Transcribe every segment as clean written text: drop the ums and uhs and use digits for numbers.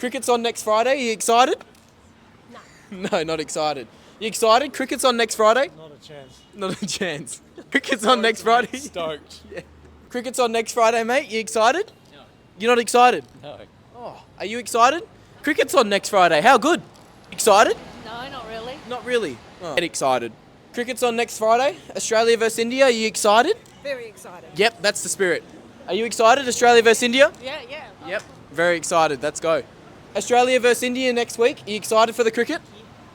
Cricket's on next Friday. Are you excited? No. No, not excited. You excited? Cricket's on next Friday? Not a chance. Not a chance. Cricket's on next Friday? Stoked. Yeah. Cricket's on next Friday, mate. You excited? No. You're not excited? No. Oh, are you excited? Cricket's on next Friday. How good? Excited? No, not really. Not really. Oh. Get excited. Cricket's on next Friday. Australia versus India. Are you excited? Very excited. Yep, that's the spirit. Are you excited? Australia versus India? Yeah. Yep. Very excited. Let's go. Australia versus India next week. Are you excited for the cricket?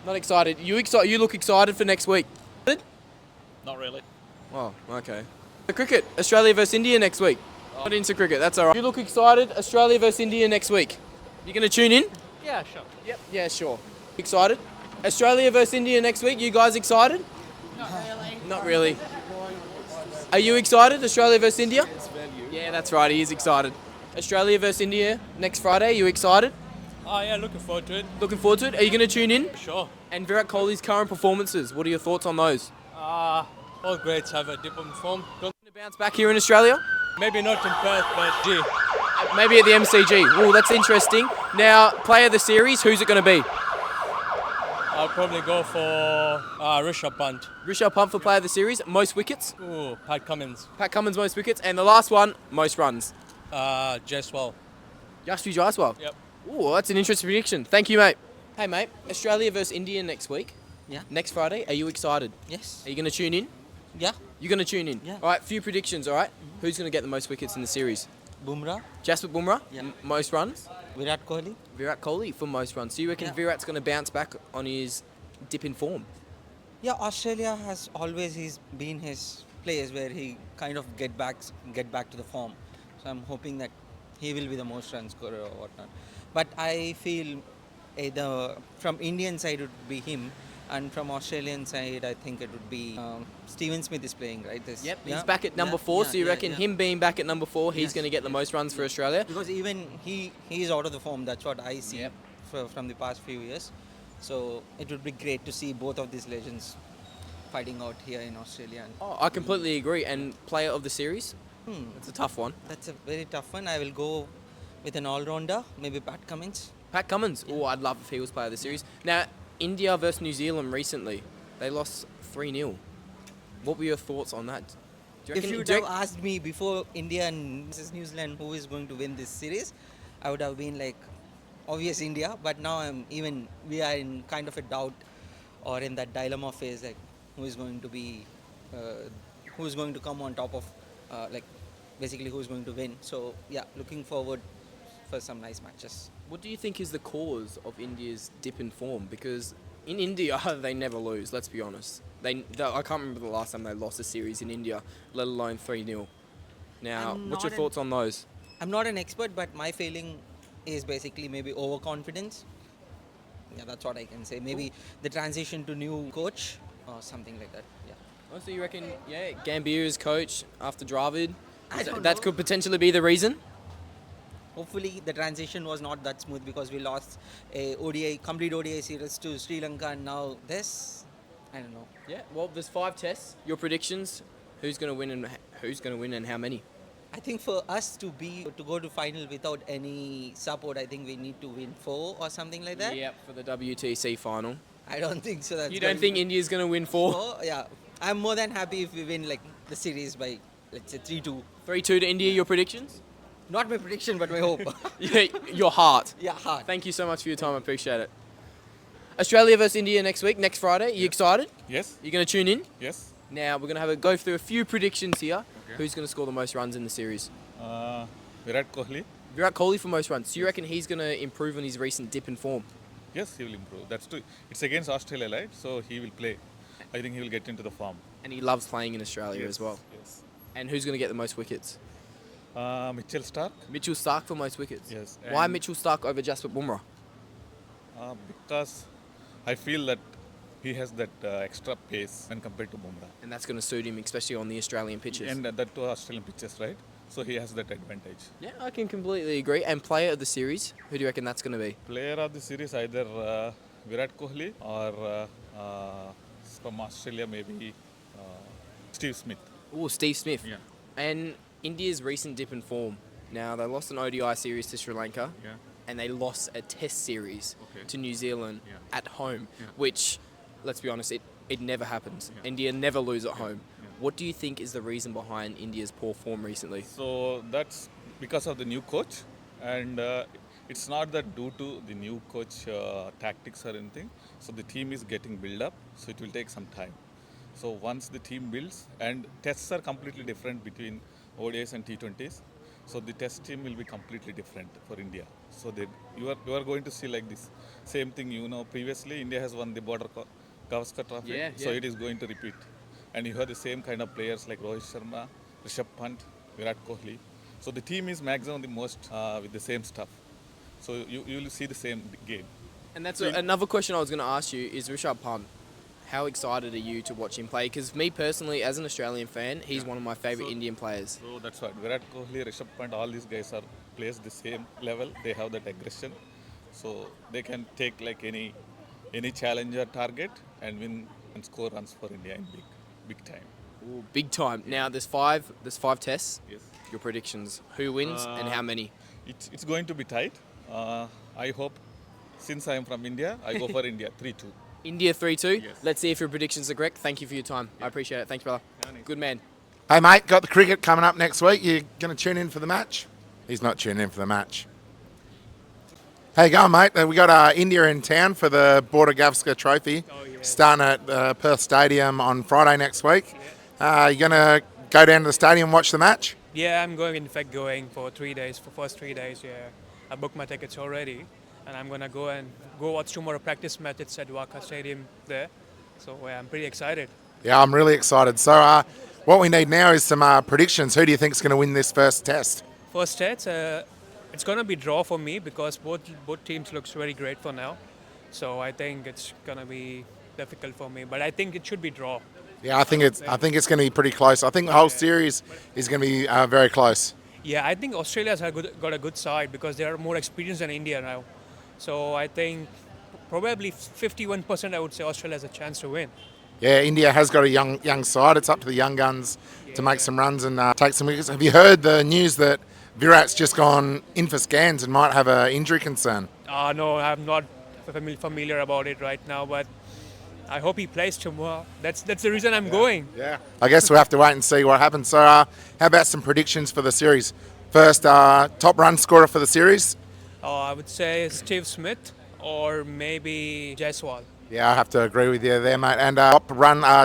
Not excited. You look excited for next week. Not really. Oh, okay. The cricket. Australia versus India next week. Not into cricket. That's all right. You look excited. Australia versus India next week. You going to tune in? Yeah, sure. Yep. Yeah, sure. Excited? Australia versus India next week. You guys excited? Not really. Not really. Are you excited? Australia versus India? Yeah, that's right. He is excited. Australia versus India next Friday. Are you excited? Oh, yeah, looking forward to it. Looking forward to it. Are you going to tune in? Sure. And Virat Kohli's current performances. What are your thoughts on those? All greats have a dip in form. Going to bounce back here in Australia? Maybe not in Perth, but gee. Maybe at the MCG. Oh, that's interesting. Now, player of the series, who's it going to be? I'll probably go for Rishabh Pant. Rishabh Pant for player of the series. Most wickets. Ooh, Pat Cummins. Pat Cummins, most wickets. And the last one, most runs. Jaiswal. Yashvi Jaiswal. Yep. Oh, that's an interesting prediction. Thank you, mate. Hey, mate. Australia versus India next week. Yeah. Next Friday. Are you excited? Yes. Are you going to tune in? Yeah. You're going to tune in? Yeah. All right, few predictions, all right? Who's going to get the most wickets in the series? Bumrah, Jasprit Bumrah, Yeah. Most runs. Virat Kohli. Virat Kohli for most runs. So you reckon Yeah. Virat's going to bounce back on his dip in form? Yeah, Australia has always been his place where he kind of get back to the form. So I'm hoping that he will be the most run scorer or whatnot. But I feel either from Indian side it would be him, and from Australian side I think it would be Steven Smith is playing, right? Yep, Yeah? he's back at number Yeah, 4. yeah, So you yeah, reckon yeah. him being back at number 4, he's Yes, going to get the yes, most runs for Australia? Because even he is out of the form. That's what I see Yep. from the past few years. So it would be great to see both of these legends fighting out here in Australia. And Oh, I completely agree. And player of the series? That's a tough one. that's a very tough one. I will go with an all-rounder, maybe Pat Cummins. Pat Cummins. Oh, I'd love if he was player of the series. Now, India versus New Zealand recently, they lost 3-0. What were your thoughts on that? Do If you would do you have asked me before India and versus New Zealand who is going to win this series, I would have been like, obvious India. But now we are in kind of a doubt or in that dilemma phase, like who is going to come on top of, basically who is going to win. So yeah, looking forward for some nice matches. What do you think is the cause of India's dip in form? Because in India, they never lose, let's be honest. I can't remember the last time they lost a series in India, let alone 3-0. Now, I'm what's your not thoughts on those? I'm not an expert, but my feeling is basically maybe overconfidence. Yeah, that's what I can say. Maybe the transition to new coach or something like that. Yeah. Oh, so you reckon, Gambhir's coach after Dravid? I don't That know. could potentially be the reason? Hopefully the transition was not that smooth because we lost a complete ODI series to Sri Lanka, and now this, I don't know. Yeah, well, there's 5 tests. Your predictions, who's going to win and how many? I think for us to go to final without any support, I think we need to win 4 or something like that. Yep, for the WTC final. I don't think so. That's You don't think India's going to win 4? 4? Yeah. I'm more than happy if we win like the series by, let's say, 3-2. 3-2 to India, your predictions? Not my prediction, but my hope. Yeah, your heart. Yeah, hard. Thank you so much for your time. I appreciate it. Australia versus India next week, next Friday. You excited? Yes, You going to tune in? yes. Now, we're going to go through a few predictions here. Okay. Who's going to score the most runs in the series? Virat Kohli. Virat Kohli for most runs. So you reckon he's going to improve on his recent dip in form? Yes, he will improve. That's true. It's against Australia, right? So he will play. I think he will get into the form. And he loves playing in Australia Yes, as well. Yes. And who's going to get the most wickets? Mitchell Stark. Mitchell Stark for most wickets. Yes. Why and, Mitchell Stark over Jasprit Bumrah? Because I feel that he has that extra pace when compared to Bumrah. And that's going to suit him, especially on the Australian pitches. And that to Australian pitches, right? So he has that advantage. Yeah, I can completely agree. And player of the series, who do you reckon that's going to be? Player of the series either Virat Kohli or from Australia maybe Steve Smith. Oh, Steve Smith. Yeah. And India's recent dip in form. Now, they lost an ODI series to Sri Lanka. Yeah. and they lost a test series Okay. to New Zealand Yeah. at home, Yeah. which, let's be honest, it never happens. Yeah. India never lose at home. Yeah. What do you think is the reason behind India's poor form recently? So that's because of the new coach, and it's not that due to the new coach tactics or anything. So the team is getting built up, so it will take some time. So once the team builds, and tests are completely different between ODIs and T20s. So the test team will be completely different for India. So you are going to see like this same thing. Previously India has won the border Gavaskar Trophy, Yeah, so yeah. it is going to repeat. And you have the same kind of players like Rohit Sharma, Rishabh Pant, Virat Kohli. So the team is maximum the most with the same stuff. So you will see the same game. And that's another question I was going to ask you is Rishabh Pant. How excited are you to watch him play? Because me personally, as an Australian fan, he's one of my favourite So- Indian players. So that's what Virat Kohli, Rishabh Pant, all these guys are plays the same level. They have that aggression, so they can take like any challenger target and win and score runs for India in big time. Ooh, big time. Now there's five tests. Yes. Your predictions: who wins and how many? It's going to be tight. I hope, since I am from India, I go for India 3-2. India 3-2. Yes. Let's see if your predictions are correct. Thank you for your time. I appreciate it. Thanks, brother. Good man. Hey mate, got the cricket coming up next week. You going to tune in for the match? He's not tuning in for the match. How you going, mate? We got India in town for the Border Gavaskar Trophy, starting at Perth Stadium on Friday next week. You going to go down to the stadium and watch the match? Yeah, I'm going. In fact, going for 3 days. For first 3 days, yeah, I booked my tickets already, and I'm gonna go watch tomorrow practice match at Waka Stadium there. So yeah, I'm pretty excited. Yeah, I'm really excited. So what we need now is some predictions. Who do you think is going to win this first test? First test, it's gonna be draw for me because both teams looks very great for now. So I think it's gonna be difficult for me, but I think it should be draw. Yeah, I think it's going to be pretty close. I think the whole series is going to be very close. Yeah, I think Australia's got a good side because they are more experienced than India now. So I think probably 51% I would say Australia has a chance to win. Yeah, India has got a young side. It's up to the young guns to make some runs and take some wickets. Have you heard the news that Virat's just gone in for scans and might have an injury concern? No, I'm not familiar about it right now, but I hope he plays tomorrow. That's the reason I'm going. Yeah. I guess we'll have to wait and see what happens. So how about some predictions for the series? First, top run scorer for the series? I would say Steve Smith or maybe Jaiswal. Yeah, I have to agree with you there, mate. And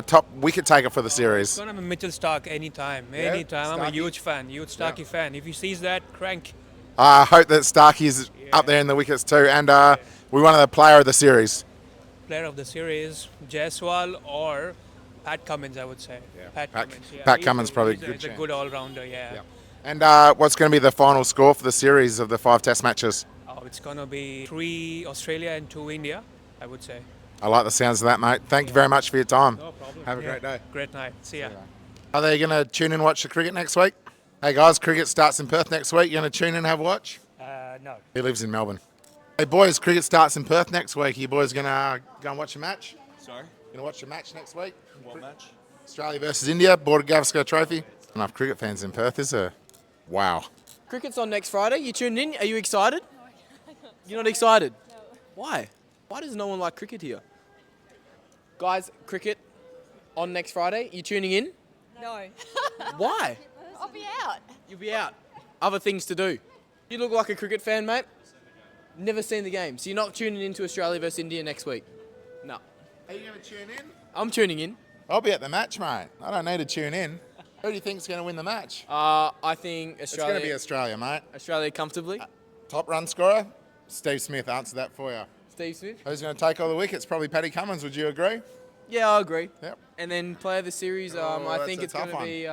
top wicket taker for the It's series? gonna be Mitchell Stark anytime. Yeah, Anytime. I'm a Starkey. huge Starkey fan. If he sees that, crank. I hope that Starkey's up there in the wickets too. And we wanted the player of the series. Player of the series, Jaiswal or Pat Cummins, I would say. Pat Pat- Cummins. Yeah. Pat Cummins probably he's a good he's a chance. good all-rounder, yeah. And what's going to be the final score for the series of the 5 test matches? Oh, it's gonna be 3 Australia and 2 India, I would say. I like the sounds of that, mate. Thank you very much for your time. No problem. Have a great day. Great night. See ya. Are they going to tune in and watch the cricket next week? Hey guys, cricket starts in Perth next week. You going to tune in and have a watch? No. He lives in Melbourne. Hey boys, cricket starts in Perth next week. You boys going to go and watch a match? Sorry? Going to watch a match next week? What match? Australia versus India, Border Gavaskar Trophy. Enough cricket fans in Perth, is there? Wow. Cricket's on next Friday. You tuned in? Are you excited? You're not excited? No. Why? Why does no one like cricket here? Guys, cricket on next Friday. You tuning in? No. Why? I'll be out. You'll be out. Other things to do. You look like a cricket fan, mate. Never seen the game. So you're not tuning into Australia versus India next week? No. Are you going to tune in? I'm tuning in. I'll be at the match, mate. I don't need to tune in. Who do you think's going to win the match? I think It's Australia. going to be Australia, mate. Australia comfortably. Top run scorer? Steve Smith, answer that for you. Steve Smith. Who's going to take all the wickets? Probably Paddy Cummins, would you agree? Yeah, I agree. Yep. And then player of the series, Oh, I that's think a it's going tough to be.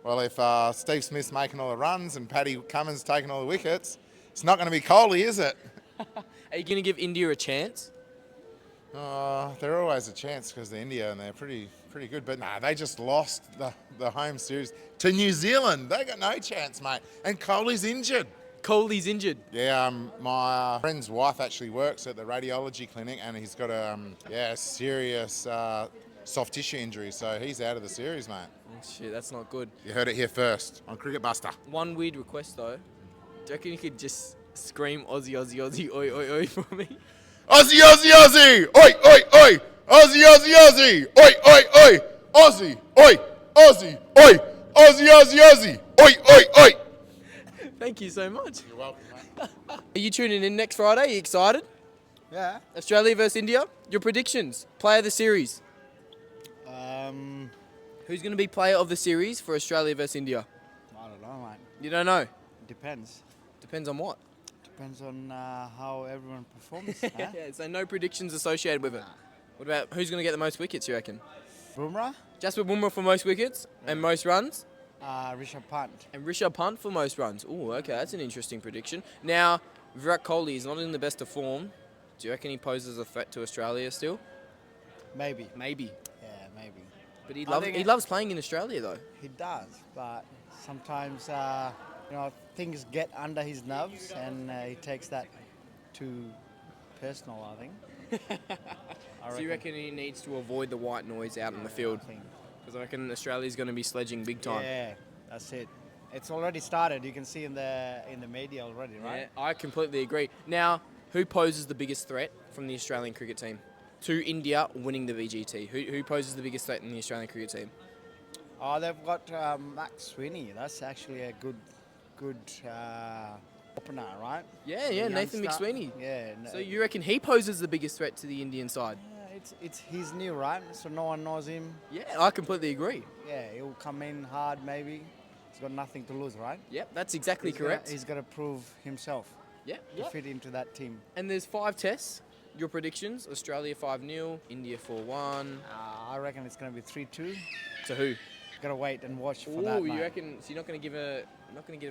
Well, if Steve Smith's making all the runs and Paddy Cummins taking all the wickets, it's not going to be Kohli, is it? Are you going to give India a chance? They're always a chance because they're India and they're pretty good. But nah, they just lost the home series to New Zealand. They got no chance, mate. And Kohli's injured. Kohli's injured. Yeah, my friend's wife actually works at the radiology clinic and he's got a serious soft tissue injury. So he's out of the series, mate. Oh, shit, that's not good. You heard it here first on Cricket Buster. One weird request though. Do you reckon you could just Scream Aussie, Aussie, Aussie, oi, oi, oi for me. Aussie, Aussie, Aussie! Oi, oi, oi! Aussie, Aussie, Aussie! Oi, oi, oi! Aussie, oi! Aussie, oi! Aussie, Aussie, Aussie! Oi, oi, oi! Thank you so much. You're welcome, mate. Are you tuning in next Friday? Are you excited? Yeah. Australia versus India. Your predictions. Player of the series. Who's going to be player of the series for Australia versus India? I don't know, mate. You don't know. Depends. Depends on what. Depends on how everyone performs. Yeah, so no predictions associated with it. What about who's going to get the most wickets, you reckon? Bumrah, Jasper Bumrah for most wickets and most runs, Rishabh Pant. and Rishabh Pant for most runs. Oh, okay, that's an interesting prediction. Now, Virat Kohli is not in the best of form. Do you reckon he poses a threat to Australia still? Maybe. Maybe. Yeah, maybe. But I think he loves playing in Australia, though. He does, but sometimes things get under his nerves, and he takes that too personal. I think. So you reckon he needs to avoid the white noise out in the field? I think. Because I reckon Australia's going to be sledging big time. Yeah, that's it. It's already started. You can see in the media already, right? Yeah, I completely agree. Now, who poses the biggest threat from the Australian cricket team to India winning the BGT? Who poses the biggest threat in the Australian cricket team? Oh, they've got Max Sweeney. That's actually a good opener, right? Yeah, The Nathan youngster. McSweeney. Yeah. So you reckon he poses the biggest threat to the Indian side? He's new, right? So no one knows him. Yeah, I completely agree. Yeah, he'll come in hard maybe. He's got nothing to lose, right? Yep, that's exactly correct. He's got to prove himself Yeah. to fit into that team. And there's 5 tests. Your predictions: Australia 5-0, India 4-1. I reckon it's going to be 3-2. To who? Got to wait and watch for Oh, that. you mate. reckon? So you're not going to give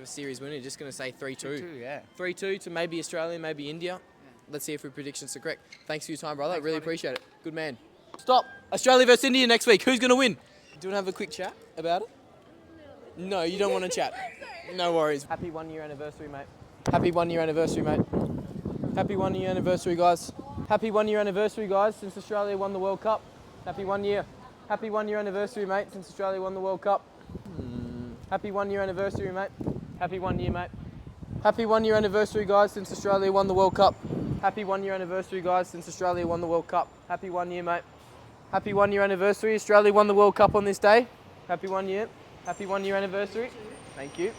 a series winner. You're just going to say 3-2. 3-2, yeah. 3-2 to maybe Australia, maybe India. Let's see if your predictions are correct. Thanks for your time, brother. I really appreciate it. Good man. Stop. Australia versus India next week. Who's going to win? Do you want to have a quick chat about it? No, you don't want to chat. No worries. Happy 1 year anniversary, mate. Happy 1 year anniversary, mate. Happy 1 year anniversary, guys. Happy 1 year anniversary, guys, since Australia won the World Cup. Happy 1 year. Happy 1 year anniversary, mate, since Australia won the World Cup. Happy 1 year anniversary, mate. Happy 1 year, mate. Happy 1 year anniversary, guys, since Australia won the World Cup. Happy 1 year anniversary, guys, since Australia won the World Cup. Happy 1 year, mate. Happy 1 year anniversary. Australia won the World Cup on this day. Happy 1 year. Happy 1 year anniversary. Thank you.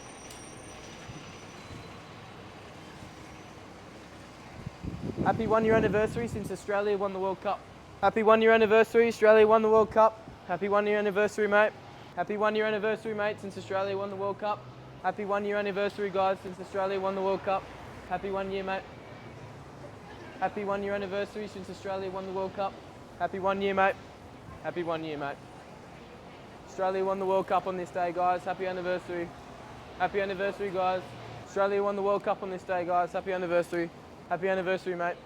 Happy 1 year anniversary since Australia won the World Cup. Happy 1 year anniversary. Australia won the World Cup. Happy 1 year anniversary, mate. Happy 1 year anniversary, mate, since Australia won the World Cup. Happy 1 year anniversary, guys, since Australia won the World Cup. Happy 1 year, mate. Happy 1 year anniversary since Australia won the World Cup. Happy 1 year, mate. Happy 1 year, mate. Australia won the World Cup on this day, guys. Happy anniversary. Happy anniversary, guys. Australia won the World Cup on this day, guys. Happy anniversary. Happy anniversary, mate.